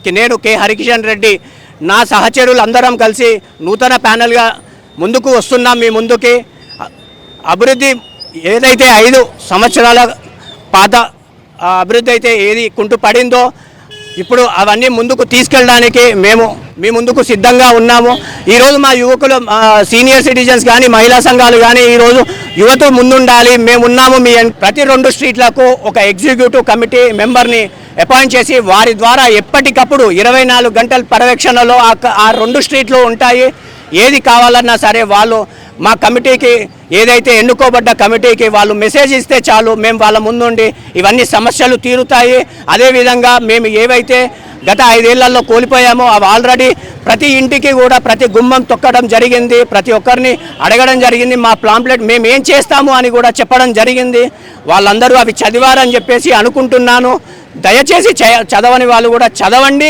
నేను కె హరికిషన్ రెడ్డి నా సహచరులు అందరం కలిసి నూతన ప్యానెల్గా ముందుకు వస్తున్నాం. మీ ముందుకి అభివృద్ధి ఏదైతే 5 సంవత్సరాల పాత అభివృద్ధి అయితే ఏది కుంటు పడిందో ఇప్పుడు అవన్నీ ముందుకు తీసుకెళ్ళడానికి మేము మీ ముందుకు సిద్ధంగా ఉన్నాము. ఈరోజు మా యువకులు సీనియర్ సిటిజన్స్ కానీ మహిళా సంఘాలు కానీ ఈరోజు యువత ముందుండాలి, మేము ఉన్నాము. మీ ప్రతి 2 స్ట్రీట్లకు ఒక ఎగ్జిక్యూటివ్ కమిటీ మెంబర్ని అపాయింట్ చేసి వారి ద్వారా ఎప్పటికప్పుడు 24 గంటల పర్యవేక్షణలో ఆ 2 స్ట్రీట్లు ఉంటాయి. ఏది కావాలన్నా సరే వాళ్ళు మా కమిటీకి ఏదైతే ఎన్నుకోబడ్డ కమిటీకి వాళ్ళు మెసేజ్ ఇస్తే చాలు, మేము వాళ్ళ ముందుండి ఇవన్నీ సమస్యలు తీరుతాయి. అదేవిధంగా మేము ఏవైతే గత 5 ఏళ్లలో కోల్పోయామో అవి ఆల్రెడీ ప్రతి ఇంటికి కూడా ప్రతి గుమ్మం తొక్కడం జరిగింది, ప్రతి ఒక్కరిని అడగడం జరిగింది. మా పాంప్లెట్ మేము ఏం చేస్తాము అని కూడా చెప్పడం జరిగింది. వాళ్ళందరూ అవి చదివారని చెప్పేసి అనుకుంటున్నాను. దయచేసి చదవని వాళ్ళు కూడా చదవండి.